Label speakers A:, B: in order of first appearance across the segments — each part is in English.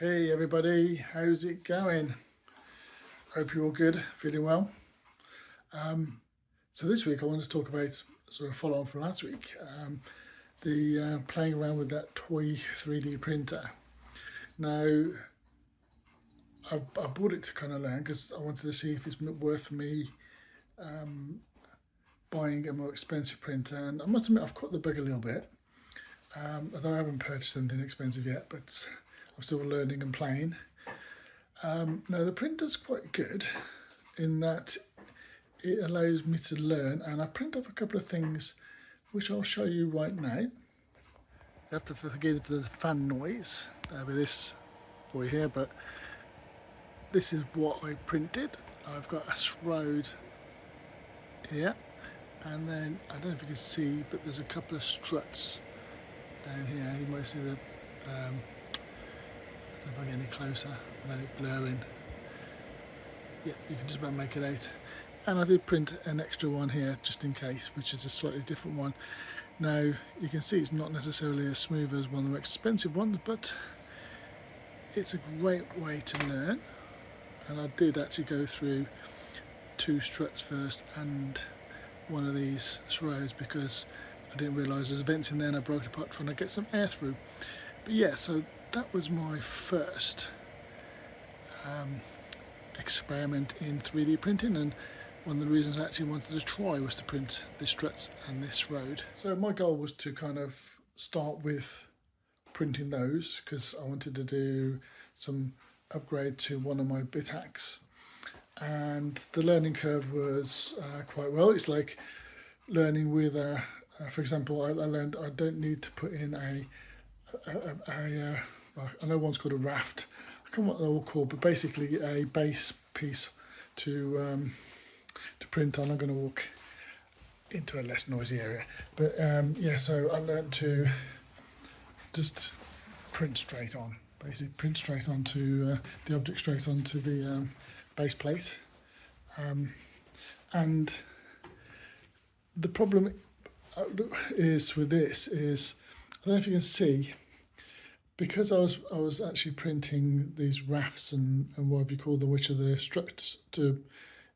A: Hey everybody, how's it going? Hope you're all good, feeling well. So this week I want to talk about sort of follow on from last week, the playing around with that toy 3D printer. Now I bought it to kind of learn because I wanted to see if it's worth me buying a more expensive printer, and I must admit I've caught the bug a little bit, although I haven't purchased anything expensive yet, but I'm still learning and playing. Now the printer's quite good in that it allows me to learn, and I print off a couple of things which I'll show you right now. You have to forgive the fan noise with this boy here, but this is what I printed. I've got a shroud here, and then I don't know if you can see, but there's a couple of struts down here. You might see the I don't know if I get any closer without it blurring. Yeah, you can just about make it out. And I did print an extra one here just in case, which is a slightly different one. Now you can see it's not necessarily as smooth as one of the expensive ones, but it's a great way to learn. And I did actually go through 2 struts first and one of these shrouds because I didn't realise there's vents in there, and I broke it apart trying to get some air through. But yeah, so that was my first experiment in 3D printing, and one of the reasons I actually wanted to try was to print this struts and this road. So my goal was to kind of start with printing those because I wanted to do some upgrade to one of my bit hacks, and the learning curve was quite well. It's like learning with for example, I learned I don't need to put in I know one's called a raft. I can't remember what they're all called, but basically a base piece to print on. I'm going to walk into a less noisy area, but yeah. So I learned to just print straight on, basically print straight onto the object, straight onto the base plate, and the problem is with this is I don't know if you can see. Because I was actually printing these rafts and whatever you call them, which are the struts to,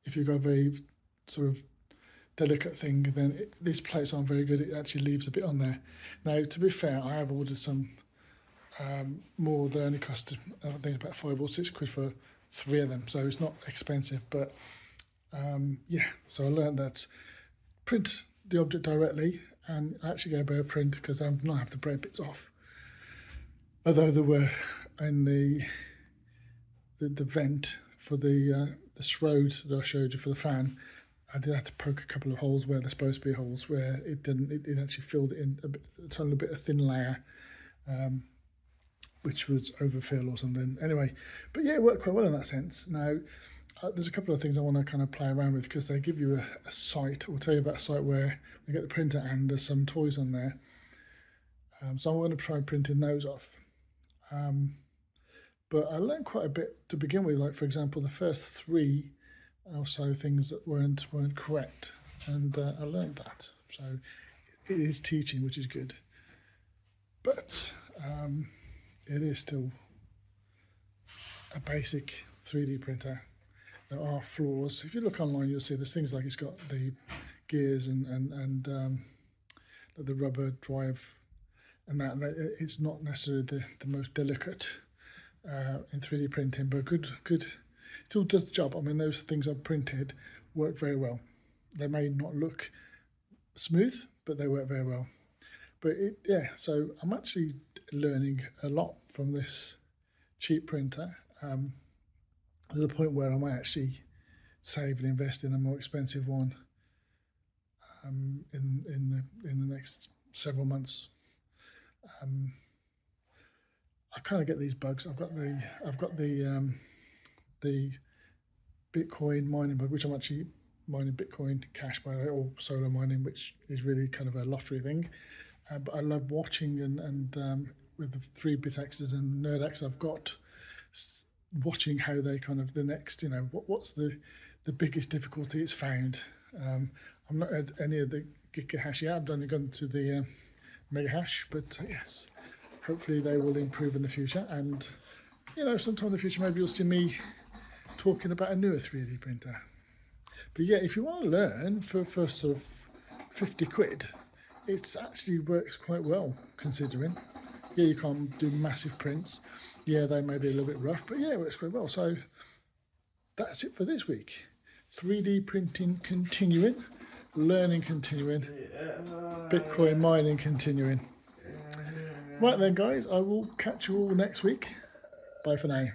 A: if you've got a very sort of delicate thing, then these plates aren't very good. It actually leaves a bit on there. Now, to be fair, I have ordered some more that only cost, I think, about £5 or £6 for 3 of them, so it's not expensive. But yeah, so I learned that print the object directly and actually get a better print because I'm not have to break bits off. Although there were in the vent for the shroud that I showed you for the fan, I did have to poke a couple of holes where there's supposed to be holes where it didn't. It actually filled it in a tiny bit of thin layer, which was overfill or something. Anyway, but yeah, it worked quite well in that sense. Now, there's a couple of things I want to kind of play around with because they give you a site, or tell you about a site where you get the printer and there's some toys on there. So I'm going to try printing those off. But I learned quite a bit to begin with. Like, for example, the first 3 or so things that weren't correct, and I learned that. So it is teaching, which is good. But it is still a basic 3D printer. There are flaws. If you look online, you'll see there's things like it's got the gears and the rubber drive. And that it's not necessarily the most delicate in 3D printing, but good, still does the job. I mean, those things I've printed work very well. They may not look smooth, but they work very well. But yeah, so I'm actually learning a lot from this cheap printer, to the point where I might actually save and invest in a more expensive one in the next several months. I kind of get these bugs. I've got the Bitcoin mining bug, which I'm actually mining Bitcoin Cash, by the way, or solar mining, which is really kind of a lottery thing. But I love watching and with the 3 BitXs and NerdX I've got, watching how they kind of the next, what's the biggest difficulty it's found. I'm not at any of the gigahash yet. I've only gone to the mega hash, but yes, hopefully they will improve in the future, and you know, sometime in the future maybe you'll see me talking about a newer 3D printer. But yeah, if you want to learn for sort of 50 quid, it actually works quite well considering. Yeah, you can't do massive prints. Yeah, they may be a little bit rough, but yeah, it works quite well. So that's it for this week. 3D printing continuing, learning continuing, Bitcoin mining continuing. Right then guys, I will catch you all next week. Bye for now.